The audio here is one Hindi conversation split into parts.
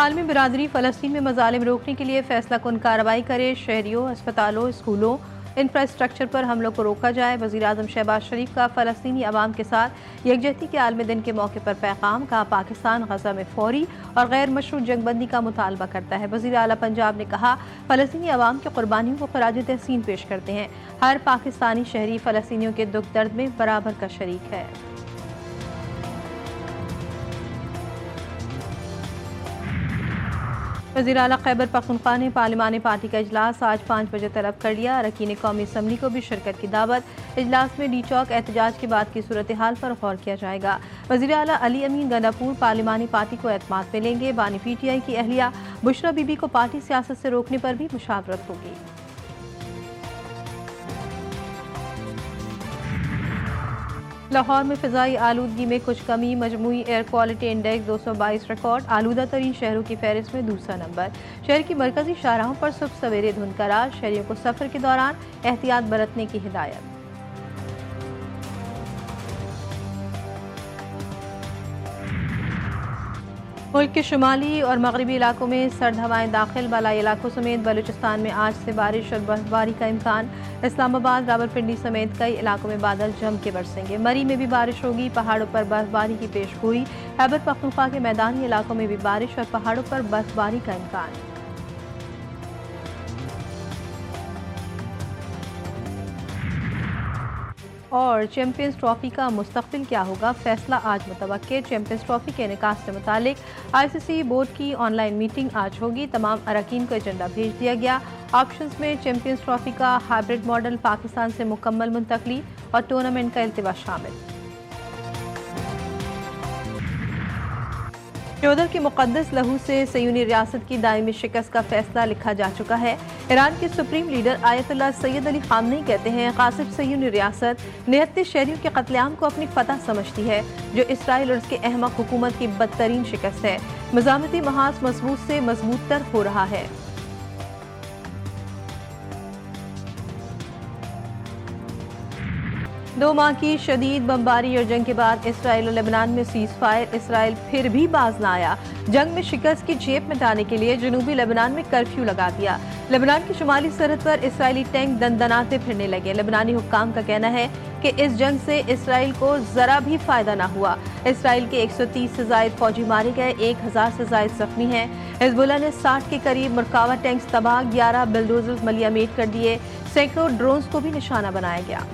आलमी बिरादरी फ़लस्तीन में मज़ालिम रोकने के लिए फैसला कुन कार्रवाई करे। शहरियों, अस्पतालों, स्कूलों, इंफ्रास्ट्रक्चर पर हमलों को रोका जाए। वज़ीर आज़म शहबाज शरीफ का फ़लस्तीनी अवाम के साथ यकजहती के आलमी दिन के मौके पर पैगाम। कहा, पाकिस्तान गज़ा में फौरी और गैर मशरूत जंगबंदी का मुतालबा करता है। वज़ीर आला पंजाब ने कहा, फ़लस्तीनी अवाम की कुर्बानियों को ख़राज तहसीन पेश करते हैं। हर पाकिस्तानी शहरी फ़लस्तीनियों के दुख दर्द में बराबर का शरीक है। वज़ीर आला खैबर पख्तूनख्वा ने पार्लिमानी पार्टी का इजलास आज 5 बजे तलब कर लिया। अरकान कौमी असम्बली को भी शिरकत की दावत। इजलास में डी चौक एहतजाज के बाद की सूरत हाल पर गौर किया जाएगा। वज़ीर आला अली अमीन गंडापुर पार्लिमानी पार्टी को एतमाद में लेंगे। बानी PTI की अहलिया बुशरा बीबी को पार्टी सियासत से रोकने पर भी मुशावरत होगी। लाहौर में फ़िज़ाई आलूदगी में कुछ कमी। मजमूई एयर क्वालिटी इंडेक्स 222 रिकॉर्ड। आलूदा तरीन शहरों की फहरिस्त में दूसरा नंबर। शहर की मरकजी शाहराहों पर सुबह सवेरे धुंध का राज। शहरियों को सफ़र के दौरान एहतियात बरतने की हिदायत। मुल्क के शुमाली और मगरबी इलाकों में सर्द हवाएं दाखिल। बालाई इलाकों समेत बलूचिस्तान में आज से बारिश और बर्फबारी का इम्कान। इस्लामाबाद, रावलपिंडी समेत कई इलाकों में बादल जम के बरसेंगे। मरी में भी बारिश होगी। पहाड़ों पर बर्फबारी की पेशगोई। खैबर पख्तूनख्वा के मैदानी इलाकों में भी बारिश और पहाड़ों पर बर्फबारी का इम्कान। और चैंपियंस ट्रॉफी का मुस्तकबिल क्या होगा, फैसला आज मुतवक्किल। चैंपियंस ट्रॉफी के इनेकास से मुतालिक ICC बोर्ड की ऑनलाइन मीटिंग आज होगी। तमाम अरकान को एजेंडा भेज दिया गया। ऑप्शंस में चैंपियंस ट्रॉफी का हाइब्रिड मॉडल, पाकिस्तान से मुकम्मल मुंतकली और टूर्नामेंट का इल्तिवा शामिल। चौधर की मुक़द्दस लहू से सयूनी रियासत की दायमी शिकस्त का फैसला लिखा जा चुका है। ईरान के supreme leader Ayatollah Sayyid Ali Khamenei कहते हैं, ग़ासिब सयूनी रियासत 69 शहरियों के कत्लेआम को अपनी फतह समझती है, जो इसराइल और उसके अहमक हुकूमत की बदतरीन शिकस्त है। मज़ामती महाज मजबूत से मजबूत तर हो रहा है। दो माह की शदीद बमबारी और जंग के बाद इसराइल और लेबनान में सीज फायर। इसराइल फिर भी बाज ना आया। जंग में शिकस्त की चेप मिटाने के लिए जनूबी लेबनान में कर्फ्यू लगा दिया। लेबनान की शुमाली सरहद पर इसराइली टैंक दनदनाते फिरने लगे। लेबनानी हुक्काम का कहना है कि इस जंग से इसराइल को जरा भी फायदा ना हुआ। इसराइल के 130 से जायद फौजी मारे गए, 1000 से जायद जख्मी हैं। हिजबुल्लाह ने 60 के करीब मरकावा टैंक्स तबाह, 11 बिल्डोजर्स मलियामेट कर दिए। सैकड़ों ड्रोन्स को भी निशाना बनाया गया।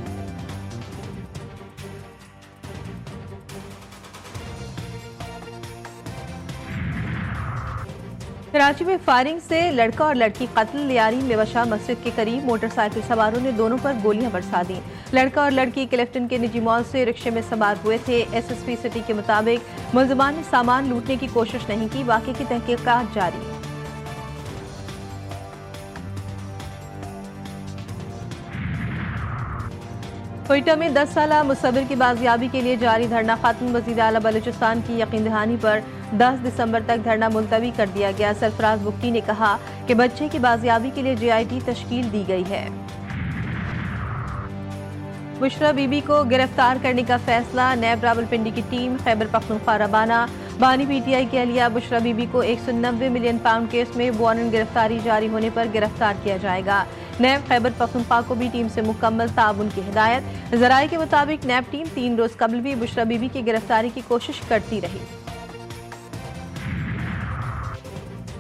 कराची में फायरिंग से लड़का और लड़की कत्ल। लियारी मेवाशाह मस्जिद के करीब मोटरसाइकिल सवारों ने दोनों पर गोलियां बरसा दी। लड़का और लड़की क्लिफ्टन के निजी मॉल से रिक्शे में सवार हुए थे। SSP सिटी के मुताबिक मुलजमान ने सामान लूटने की कोशिश नहीं की। वाक़े की तहकीकात जारी। कोयटा में 10 साला मुसव्विर की बाजियाबी के लिए जारी धरना खत्म। वज़ीर आला बलूचिस्तान की यकीन दहानी पर 10 दिसंबर तक धरना मुलतवी कर दिया गया। सरफराज बुख्ती ने कहा कि बच्चे की बाजियाबी के लिए JIT तश्कील दी गई है। बुशरा बीबी को गिरफ्तार करने का फैसला। नैब रावलपिंडी की टीम खैबर पख्तूनख्वा रवाना। बानी PTI की अहलिया बुशरा बीबी को 190 मिलियन पाउंड केस में वारंट गिरफ्तारी जारी होने पर गिरफ्तार किया जाएगा। नैब खैबर पख्तूनख्वा को भी टीम से मुकम्मल ताउन की हिदायत। ज़राए के मुताबिक नैब टीम 3 रोज कबल भी बुशरा बीबी की गिरफ्तारी की कोशिश करती रही।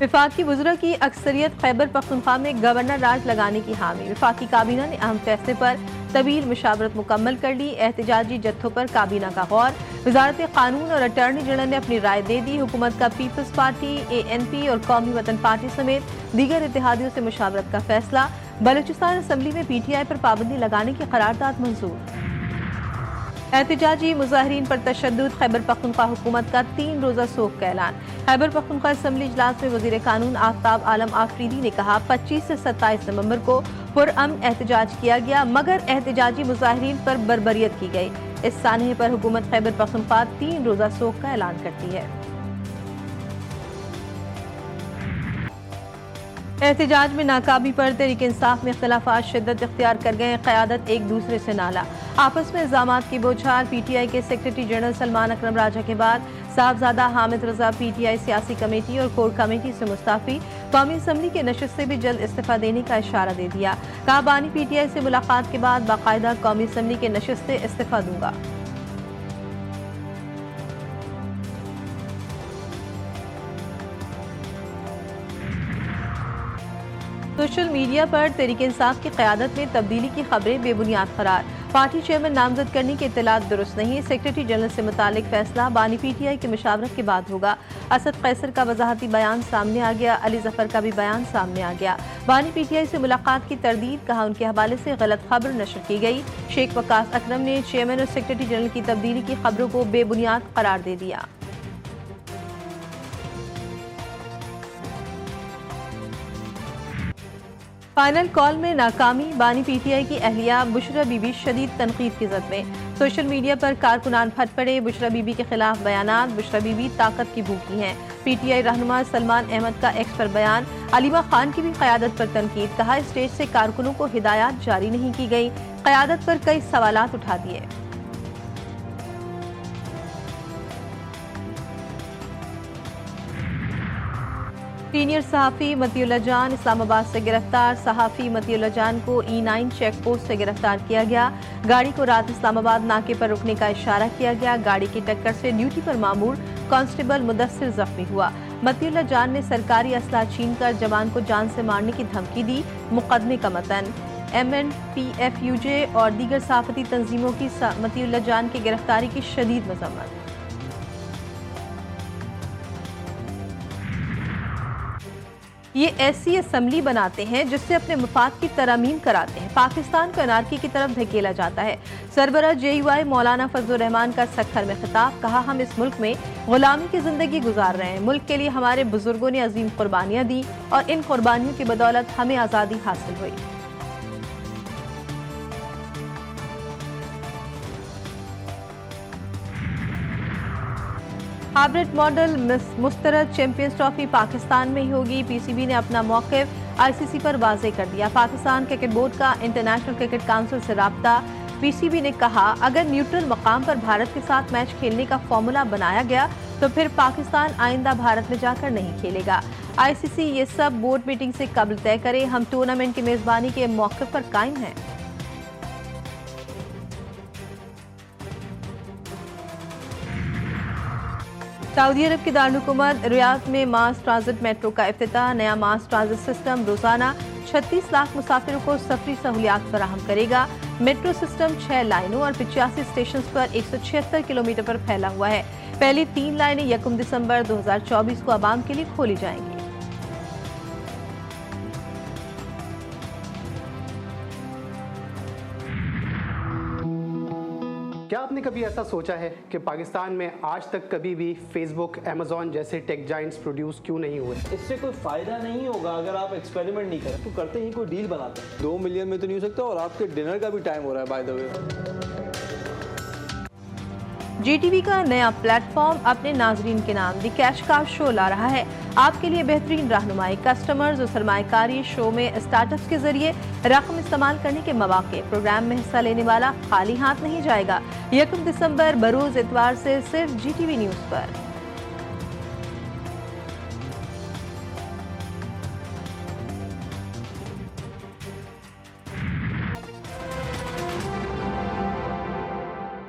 विफाकी वज़रा की अक्सरियत खैबर पख्तूनख्वा में गवर्नर राज लगाने की हामी। विफाकी काबीना ने अहम फैसले पर तवील मुशावरत मुकम्मल कर ली। एहतजाजी जत्थों पर काबीना का गौर। वजारत कानून और अटॉर्नी जनरल ने अपनी राय दे दी। हुकूमत का पीपल्स पार्टी, ANP और कौमी वतन पार्टी समेत दीगर इत्तेहादियों से मुशावरत का फैसला। बलूचिस्तान असम्बली में PTI पर पाबंदी लगाने की करारदाद मंजूर। एहतजाजी मुजाहिरीन पर तशद्दुद। खैबर पख्तूनख्वा हुकूमत का 3 रोजा सोग का ऐलान। खैबर पख्तूनख्वा असम्बली इजलास में वजीर कानून आफ्ताब आलम आफरीदी ने कहा, 25 से 27 नवंबर को पुरअमन एहतजाज किया गया, मगर एहतजाजी मुजाहिरीन पर बर्बरियत की गई। इस सानहे पर हुकूमत खैबर पख्तूनख्वा 3 रोजा सोग का ऐलान करती है। एहतजाज में नाकाबी पर तहरीक इंसाफ में इख्तिलाफात शिद्दत इख्तियार कर गए। क़यादत एक दूसरे से नाला। आपस में इल्जामात की बौछार। PTI के सेक्रेटरी जनरल सलमान अकरम राजा के बाद साहबजादा हामिद रजा PTI सियासी कमेटी और कोर कमेटी से मुस्ताफी। कौमी असम्बली के नशिस्त से भी जल्द इस्तीफा देने का इशारा दे दिया। कहा बानी PTI से मुलाकात के बाद बाकायदा कौमी असम्बली के नशिस्त से इस्तीफा दूंगा। सोशल मीडिया पर तहरीक इंसाफ की क़यादत में तब्दीली की खबरें बेबुनियाद करार। पार्टी चेयरमैन नामजद करने की इत्तलात दुरुस्त नहीं। सेक्रेटरी जनरल से मुतालिक फैसला बानी PTI की मुशावरत के बाद होगा। असद कैसर का वजाहती बयान सामने आ गया। अली जफर का भी बयान सामने आ गया। बानी PTI से मुलाकात की तरदीद। कहा उनके हवाले से गलत खबर नशर की गई। शेख वकास अकरम ने चेयरमैन और सेक्रेटरी जनरल की तब्दीली की खबरों को बेबुनियाद करार दे दिया। फाइनल कॉल में नाकामी। बानी PTI की अहलिया बुशरा बीबी शदीद तनकीद की जद में। सोशल मीडिया पर कारकुनान फट पड़े। बुशरा बीबी के खिलाफ बयानात। बुशरा बीबी ताकत की भूखी हैं। PTI रहनुमा सलमान अहमद का एक्स पर बयान। अलीमा खान की भी क़यादत पर तनकीद। कहा स्टेज से कारकुनों को हिदायत जारी नहीं की गई। क़यादत पर कई सवालात उठा दिए। सीनियर सहाफ़ी मतीउल्लाह जान इस्लामाबाद से गिरफ्तार। सहाफ़ी मतीउल्लाह जान को E9 चेक पोस्ट से गिरफ्तार किया गया। गाड़ी को रात इस्लामाबाद नाके पर रुकने का इशारा किया गया। गाड़ी की टक्कर से ड्यूटी पर मामूर कांस्टेबल मुदस्सिर जख्मी हुआ। मतीउल्लाह जान ने सरकारी असला छीनकर जवान को जान से मारने की धमकी दी। मुकदमे का मतन। MNPFUJ और दीगर सहाफ़ती तंजीमों की मतीउल्लाह जान की गिरफ्तारी की शदीद मजम्मत। ये ऐसी असम्बली बनाते हैं जिससे अपने मफाद की तरमीम कराते हैं। पाकिस्तान को अनारकी की तरफ धकेला जाता है। सरबरा JUI मौलाना फजलुर रहमान का सक्खर में खिताब। कहा हम इस मुल्क में गुलामी की जिंदगी गुजार रहे हैं। मुल्क के लिए हमारे बुजुर्गों ने अजीम कुर्बानियां दी और इन कुर्बानियों की बदौलत हमें आज़ादी हासिल हुई। हाइब्रिड मॉडल मुस्तरद चैंपियंस ट्रॉफी पाकिस्तान में ही होगी। PCB ने अपना मौक़िफ़ ICC पर वाज़ेह कर दिया। पाकिस्तान क्रिकेट बोर्ड का इंटरनेशनल क्रिकेट काउंसिल से राब्ता। PCB ने कहा अगर न्यूट्रल मकाम पर भारत के साथ मैच खेलने का फॉर्मूला बनाया गया तो फिर पाकिस्तान आइंदा भारत में जाकर नहीं खेलेगा। ICC ये सब बोर्ड मीटिंग से कबल तय करे। हम टूर्नामेंट की मेज़बानी के मौक़िफ़ पर कायम हैं। सऊदी अरब की दारुल-हुकूमत रियाद में मास ट्रांजिट मेट्रो का इफ्तिताह। नया मास ट्रांजिट सिस्टम रोजाना 36 लाख मुसाफिरों को सफरी सहूलियात फराहम करेगा। मेट्रो सिस्टम 6 लाइनों और 85 स्टेशन पर 176 किलोमीटर पर फैला हुआ है। पहली 3 लाइनें 1 दिसंबर 2024 को आवाम के लिए खोली जाएंगी। क्या आपने कभी ऐसा सोचा है कि पाकिस्तान में आज तक कभी भी फेसबुक, अमेजॉन जैसे टेक जाइंट्स प्रोड्यूस क्यों नहीं हुए? इससे कोई फायदा नहीं होगा अगर आप एक्सपेरिमेंट नहीं करें। तो करते ही कोई डील बनाते हैं। 2 मिलियन में तो नहीं हो सकता और आपके डिनर का भी टाइम हो रहा है बाय द वे। GTV का नया प्लेटफॉर्म अपने नाजरीन के नाम दी कैश काउ शो ला रहा है। आपके लिए बेहतरीन रहनुमाई, कस्टमर्स और सरमाएकारी। शो में स्टार्टअप्स के जरिए रकम इस्तेमाल करने के मौके। प्रोग्राम में हिस्सा लेने वाला खाली हाथ नहीं जाएगा। 1 दिसंबर बरोज इतवार से सिर्फ GTV न्यूज़ पर।